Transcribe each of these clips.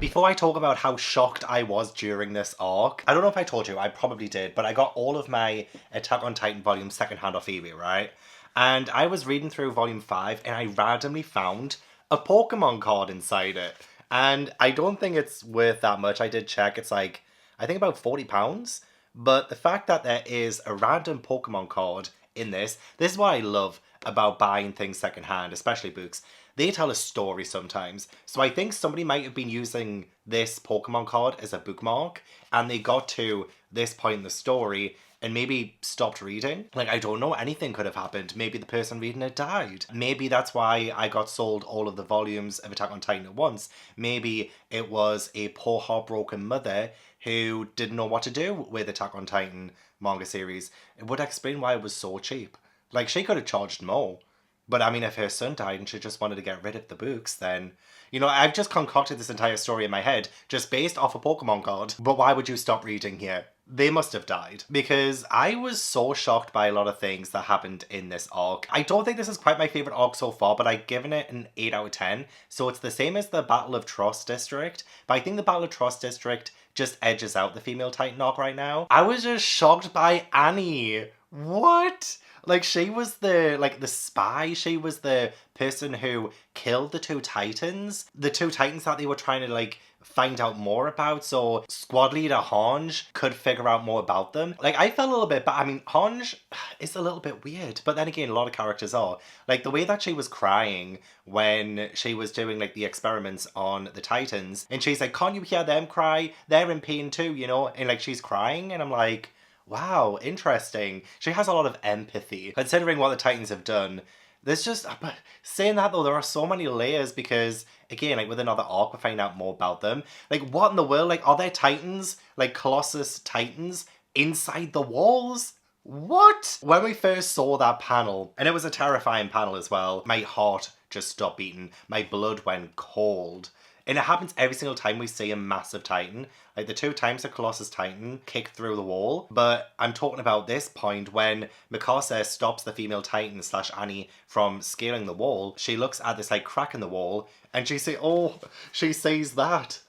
Before I talk about how shocked I was during this arc, I don't know if I told you, I probably did, but I got all of my Attack on Titan volumes secondhand off eBay, right? And I was reading through volume 5 and I randomly found a Pokemon card inside it. And I don't think it's worth that much. I did check, it's like, I think about £40. But the fact that there is a random Pokemon card in this is what I love about buying things secondhand, especially books. They tell a story sometimes. So I think somebody might have been using this Pokemon card as a bookmark and they got to this point in the story and maybe stopped reading. Like, I don't know, anything could have happened. Maybe the person reading it died. Maybe that's why I got sold all of the volumes of Attack on Titan at once. Maybe it was a poor heartbroken mother who didn't know what to do with Attack on Titan manga series. It would explain why it was so cheap. Like, she could have charged more. But I mean, if her son died and she just wanted to get rid of the books, then, you know, I've just concocted this entire story in my head just based off a Pokemon card. But why would you stop reading here? They must have died. Because I was so shocked by a lot of things that happened in this arc. I don't think this is quite my favourite arc so far, but I've given it an 8 out of 10. So it's the same as the Battle of Trost District. But I think the Battle of Trost District just edges out the female Titan arc right now. I was just shocked by Annie. What? Like, she was the spy. She was the person who killed the two Titans. The two Titans that they were trying to, like, find out more about. So squad leader Hange could figure out more about them. Like, I felt a little bit, but I mean, Hange is a little bit weird. But then again, a lot of characters are. Like, the way that she was crying when she was doing, like, the experiments on the Titans. And she's like, can't you hear them cry? They're in pain too, you know? And, like, she's crying. And I'm like, wow, interesting. She has a lot of empathy. Considering what the Titans have done, there's just... But saying that though, there are so many layers because, again, like with another arc, we're finding out more about them. Like, what in the world? Like, are there Titans? Like, Colossus Titans inside the walls? What? When we first saw that panel, and it was a terrifying panel as well, my heart just stopped beating. My blood went cold. And it happens every single time we see a massive Titan. Like the 2 times the Colossus Titan kicked through the wall. But I'm talking about this point when Mikasa stops the female Titan / Annie from scaling the wall. She looks at this like crack in the wall and she says, oh, she sees that.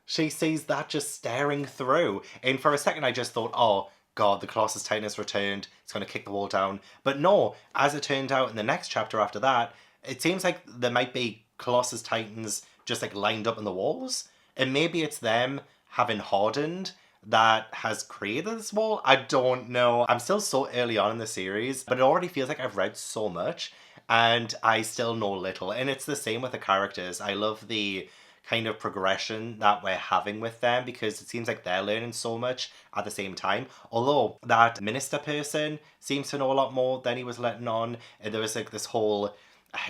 She sees that just staring through. And for a second I just thought, oh, God, the Colossus Titan has returned. It's going to kick the wall down. But no, as it turned out in the next chapter after that, it seems like there might be Colossus Titans just like lined up in the walls. And maybe it's them having hardened that has created this wall. I don't know. I'm still so early on in the series, but it already feels like I've read so much and I still know little. And it's the same with the characters. I love the kind of progression that we're having with them because it seems like they're learning so much at the same time. Although that minister person seems to know a lot more than he was letting on. And there was like this whole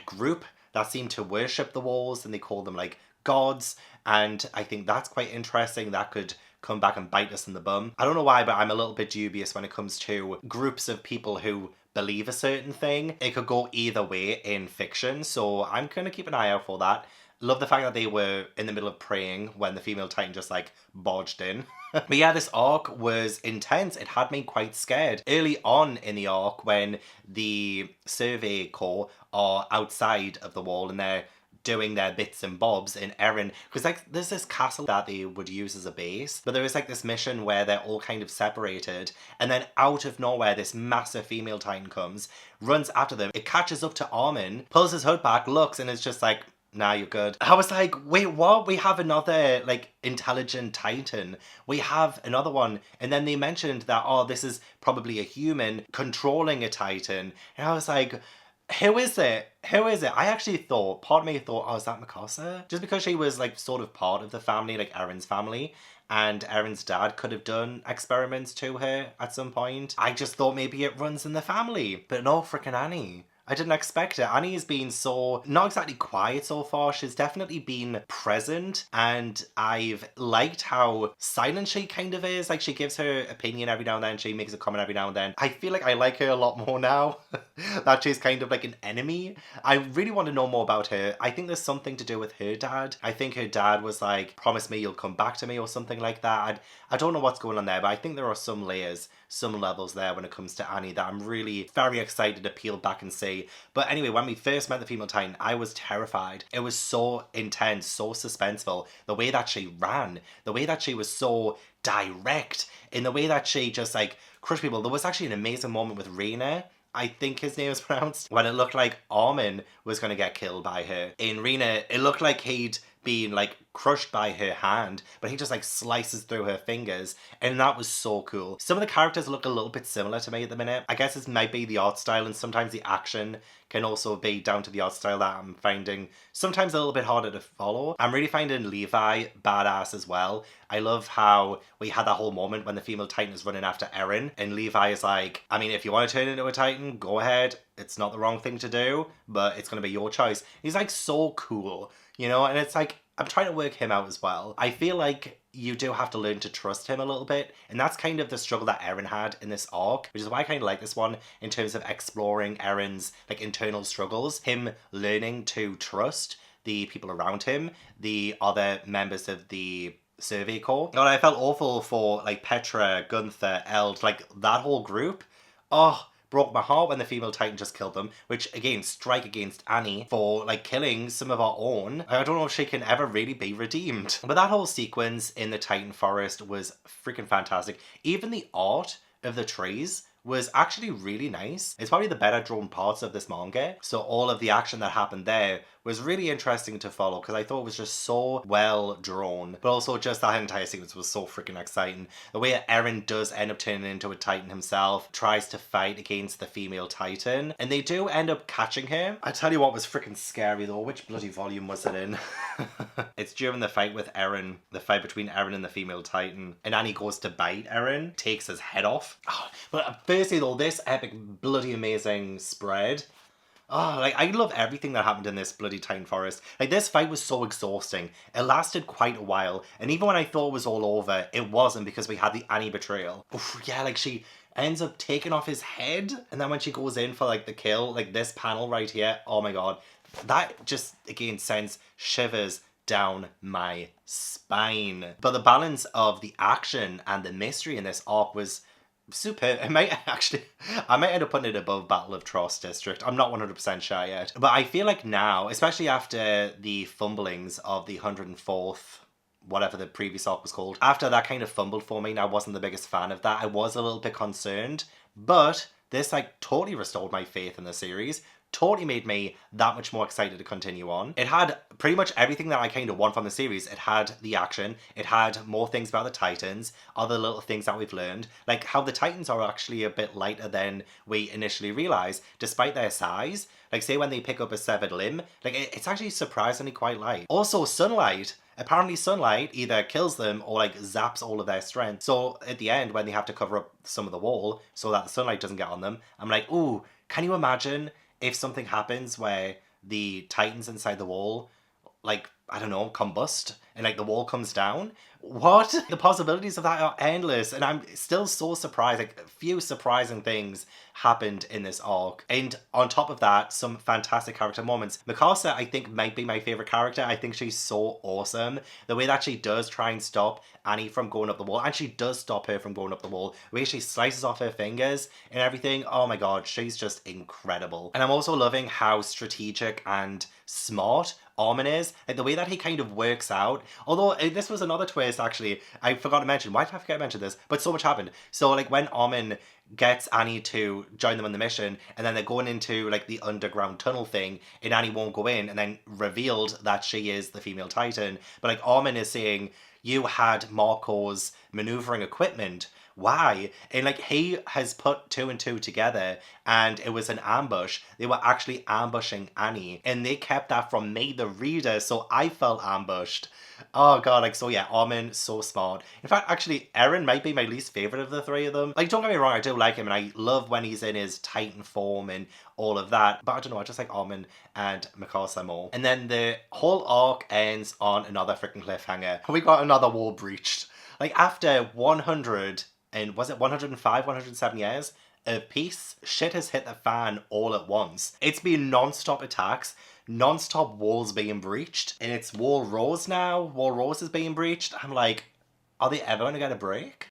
group that seem to worship the walls and they call them like gods, and I think that's quite interesting. That could come back and bite us in the bum. I don't know why, but I'm a little bit dubious when it comes to groups of people who believe a certain thing. It could go either way in fiction, so I'm gonna keep an eye out for that. Love the fact that they were in the middle of praying when the female Titan just like barged in. But yeah, this arc was intense. It had me quite scared. Early on in the arc when the Survey Corps are outside of the wall and they're doing their bits and bobs in Eren, because like there's this castle that they would use as a base, but there is like this mission where they're all kind of separated and then out of nowhere this massive female Titan comes, runs after them, it catches up to Armin, pulls his hood back, looks, and it's just like, nah, you're good. I was like, wait, what? We have another, like, intelligent Titan. We have another one. And then they mentioned that, oh, this is probably a human controlling a Titan. And I was like, who is it? Who is it? I actually thought, part of me thought, oh, is that Mikasa? Just because she was, like, sort of part of the family, like Eren's family. And Eren's dad could have done experiments to her at some point. I just thought maybe it runs in the family. But no, freaking Annie. I didn't expect it. Annie's been so, not exactly quiet so far. She's definitely been present and I've liked how silent she kind of is. Like she gives her opinion every now and then. She makes a comment every now and then. I feel like I like her a lot more now that she's kind of like an enemy. I really want to know more about her. I think there's something to do with her dad. I think her dad was like, promise me you'll come back to me or something like that. I don't know what's going on there, but I think there are some layers, some levels there when it comes to Annie that I'm really very excited to peel back and see see. But anyway, when we first met the female Titan, I was terrified. It was so intense, so suspenseful. The way that she ran, the way that she was so direct, in the way that she just like crushed people. There was actually an amazing moment with Rena, I think his name is pronounced, when it looked like Armin was going to get killed by her. In Rena, it looked like he'd been like crushed by her hand, but he just like slices through her fingers, and that was so cool. Some of the characters look a little bit similar to me at the minute. I guess it might be the art style, and sometimes the action can also be down to the art style that I'm finding sometimes a little bit harder to follow. I'm really finding Levi badass as well. I love how we had that whole moment when the female Titan is running after Eren, and Levi is like, I mean, if you want to turn into a Titan, go ahead. It's not the wrong thing to do, but it's going to be your choice. He's like so cool, you know, and it's like, I'm trying to work him out as well. I feel like you do have to learn to trust him a little bit, and that's kind of the struggle that Eren had in this arc, which is why I kind of like this one in terms of exploring Eren's like internal struggles, him learning to trust the people around him, the other members of the Survey Corps. And I felt awful for like Petra, Gunther, Eld, like that whole group. Oh, broke my heart when the female Titan just killed them, which again, strike against Annie for like killing some of our own. I don't know if she can ever really be redeemed. But that whole sequence in the Titan Forest was freaking fantastic. Even the art of the trees was actually really nice. It's probably the better drawn parts of this manga. So all of the action that happened there was really interesting to follow because I thought it was just so well drawn. But also just that entire sequence was so freaking exciting. The way that Eren does end up turning into a Titan himself, tries to fight against the female Titan, and they do end up catching her. I tell you what was freaking scary though. Which bloody volume was it in? It's during the fight with Eren, the fight between Eren and the female Titan, and Annie goes to bite Eren, takes his head off. Oh, but firstly though, this epic bloody amazing spread. Oh, like, I love everything that happened in this bloody Titan Forest. Like, this fight was so exhausting. It lasted quite a while. And even when I thought it was all over, it wasn't because we had the Annie betrayal. Oof, yeah, like, she ends up taking off his head. And then when she goes in for, like, the kill, like, this panel right here, oh my god. That just, again, sends shivers down my spine. But the balance of the action and the mystery in this arc was superb. I might end up putting it above Battle of Tross District. I'm not 100% sure yet. But I feel like now, especially after the fumblings of the 104th, whatever the previous arc was called, after that kind of fumbled for me and I wasn't the biggest fan of that, I was a little bit concerned. But this like totally restored my faith in the series. Totally made me that much more excited to continue on. It had pretty much everything that I kind of want from the series. It had the action, it had more things about the Titans, other little things that we've learned, like how the Titans are actually a bit lighter than we initially realised, despite their size. Like say when they pick up a severed limb, like it's actually surprisingly quite light. Also sunlight. Apparently sunlight either kills them or like zaps all of their strength. So at the end when they have to cover up some of the wall so that the sunlight doesn't get on them, I'm like, ooh, can you imagine if something happens where the Titans inside the wall, like, I don't know, combust and like the wall comes down? What? The possibilities of that are endless, and I'm still so surprised. Like, a few surprising things happened in this arc. And on top of that, some fantastic character moments. Mikasa, I think, might be my favourite character. I think she's so awesome. The way that she does try and stop Annie from going up the wall, and she does stop her from going up the wall. The way she slices off her fingers and everything, oh my god, she's just incredible. And I'm also loving how strategic and smart Armin is. Like the way that he kind of works out. Although this was another twist actually. I forgot to mention. Why did I forget to mention this? But so much happened. So like when Armin gets Annie to join them on the mission and then they're going into like the underground tunnel thing and Annie won't go in and then revealed that she is the female Titan. But like Armin is saying, you had Marco's maneuvering equipment. Why? And like he has put two and two together and it was an ambush. They were actually ambushing Annie and they kept that from me, the reader, so I felt ambushed. Oh god, like so yeah, Armin, so smart. In fact, actually, Eren might be my least favourite of the three of them. Like, don't get me wrong, I do like him and I love when he's in his Titan form and all of that. But I don't know, I just like Armin and Mikasa more. And then the whole arc ends on another freaking cliffhanger. We got another wall breached. Like after 100 and was it 105, 107 years of peace, shit has hit the fan all at once. It's been non-stop attacks, non-stop walls being breached, and it's Wall Rose now. Wall Rose is being breached. I'm like, are they ever going to get a break?